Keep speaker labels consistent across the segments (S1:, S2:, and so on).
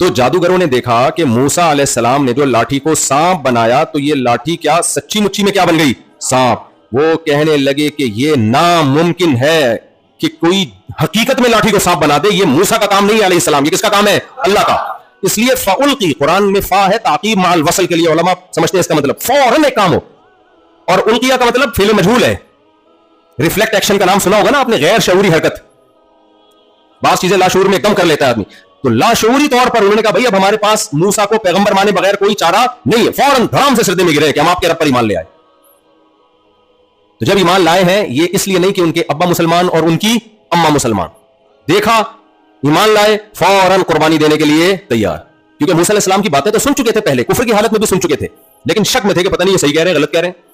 S1: تو جادوگروں نے دیکھا کہ موسیٰ علیہ السلام نے جو لاٹھی کو سانپ بنایا تو یہ لاٹھی کیا سچی مچی میں کیا بن گئی؟ سانپ. وہ کہنے لگے کہ یہ ناممکن ہے کہ کوئی حقیقت میں لاٹھی کو سانپ بنا دے. یہ موسیٰ کا کام نہیں ہے علیہ السلام, یہ کس کا کام ہے؟ اللہ کا. اس لیے فَأُلْقِي قرآن میں فا ہے تعقیب مع الوصل کے لیے, علماء سمجھتے ہیں اس کا مطلب فوراً ایک کام ہو, اور القیہ کا مطلب فعل مجہول ہے. ریفلیکٹ ایکشن کا نام سنا ہوگا نا آپ نے, غیر شعوری حرکت. بعض چیزیں لاشعور میں ایک دم کر لیتا ہے آدمی, تو لاشعوری طور پر انہوں نے کہا بھائی اب ہمارے پاس موسیٰ کو پیغمبر مانے بغیر کوئی چارہ نہیں ہے, فوراً دھڑام سے سجدے میں گرے کہ ہم آپ کے رب پر ایمان لے آئے. تو جب ایمان لائے ہیں, یہ اس لیے نہیں کہ ان کے ابا مسلمان اور ان کی اماں مسلمان, دیکھا ایمان لائے فوراً قربانی دینے کے لیے تیار, کیونکہ موسیٰ علیہ السلام کی باتیں تو سن چکے تھے پہلے, کفر کی حالت میں بھی سن چکے تھے, لیکن شک میں تھے کہ پتہ نہیں یہ صحیح کہہ رہے ہیں غلط کہہ رہے ہیں.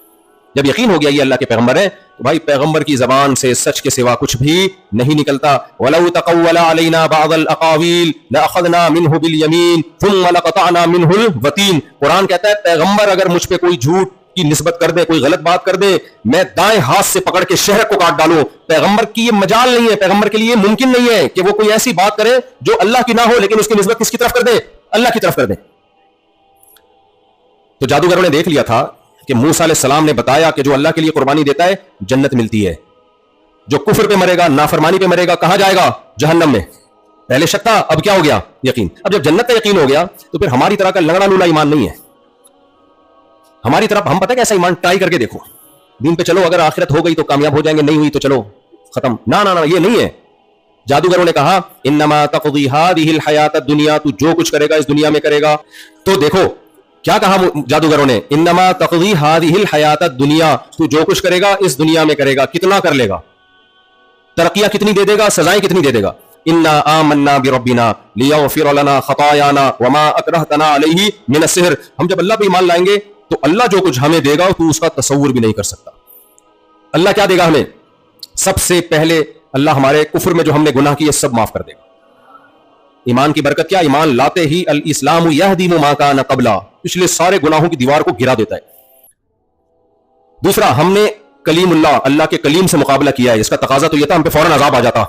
S1: جب یقین ہو گیا یہ اللہ کے پیغمبر ہیں تو بھائی پیغمبر کی زبان سے سچ کے سوا کچھ بھی نہیں نکلتا. وَلَوْ تَقَوَّلَ عَلَيْنَا بَعْضَ الْأَقَاوِيلِ لَأَخَذْنَا مِنْهُ بِالْيَمِينِ ثُمَّ لَقَطَعْنَا مِنْهُ الْوَتِينَ. قرآن کہتا ہے پیغمبر اگر مجھ پہ کوئی جھوٹ کی نسبت کر دے, کوئی غلط بات کر دے, میں دائیں ہاتھ سے پکڑ کے شہر کو کاٹ ڈالوں. پیغمبر کی یہ مجال نہیں ہے, پیغمبر کے لیے ممکن نہیں ہے کہ وہ کوئی ایسی بات کرے جو اللہ کی نہ ہو, لیکن اس کی نسبت کس کی طرف کر دے؟ اللہ کی طرف کر دے. تو جادوگروں نے دیکھ لیا تھا کہ موسیٰ علیہ السلام نے بتایا کہ جو اللہ کے لیے قربانی دیتا ہے جنت ملتی ہے, جو کفر پہ مرے گا, نافرمانی پہ مرے گا, کہاں جائے گا؟ جہنم میں. پہلے شک تھا, اب کیا ہو گیا؟ یقین. اب جب جنت کا یقین ہو گیا تو پھر ہماری طرح کا لنگڑا لولا ایمان نہیں ہے. ہماری طرف ہم پتہ کیسا ایمان, ٹرائی کر کے دیکھو دین پہ چلو, اگر آخرت ہو گئی تو کامیاب ہو جائیں گے, نہیں ہوئی تو چلو ختم. نہ نہ یہ نہیں ہے. جادوگروں نے کہا انما تقضی هذه الحیات الدنیا, تو جو کچھ کرے گا اس دنیا میں کرے گا. تو دیکھو کیا کہا جادوگروں نے, انما تقضی هذه الحیات الدنیا, تو جو کچھ کرے گا اس دنیا میں کرے گا. کتنا کر لے گا؟ ترقیاں کتنی دے دے گا, سزائیں کتنی دے دے گا؟ انا آمنا بربنا لیغفر لنا خطایانا وما اکرہتنا علیہ من السحر. ہم جب اللہ پہ ایمان لائیں گے تو اللہ جو کچھ ہمیں دے گا تو اس کا تصور بھی نہیں کر سکتا. اللہ کیا دے گا ہمیں؟ سب سے پہلے اللہ ہمارے کفر میں جو ہم نے گناہ کیے سب معاف کر دے گا. ایمان کی برکت کیا؟ ایمان لاتے ہی الاسلام یہدم ما کان قبلا, پچھلے سارے گناہوں کی دیوار کو گرا دیتا ہے. دوسرا, ہم نے کلیم اللہ, اللہ کے کلیم سے مقابلہ کیا ہے. اس کا تقاضا تو یہ تھا ہم پہ فوراً عذاب آ جاتا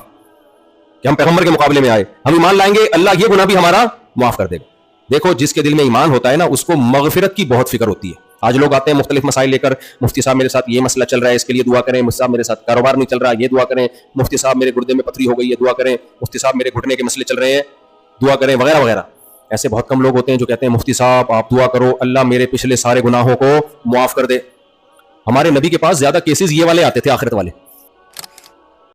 S1: کہ ہم پیغمبر کے مقابلے میں آئے. ہم ایمان لائیں گے, اللہ یہ گناہ بھی ہمارا معاف کر دے گا. دیکھو جس کے دل میں ایمان ہوتا ہے نا, اس کو مغفرت کی بہت فکر ہوتی ہے. آج لوگ آتے ہیں مختلف مسائل لے کر, مفتی صاحب میرے ساتھ یہ مسئلہ چل رہا ہے, اس کے لیے دعا کریں. مفتی صاحب میرے ساتھ کاروبار نہیں چل رہا, یہ دعا کریں. مفتی صاحب میرے گردے میں پتھری ہو گئی ہے, دعا کریں. مفتی صاحب میرے گھٹنے کے مسئلے چل رہے ہیں, دعا کریں, وغیرہ وغیرہ. ایسے بہت کم لوگ ہوتے ہیں جو کہتے ہیں مفتی صاحب آپ دعا کرو اللہ میرے پچھلے سارے گناہوں کو معاف کر دے. ہمارے نبی کے پاس زیادہ کیسز یہ والے آتے تھے, آخرت والے.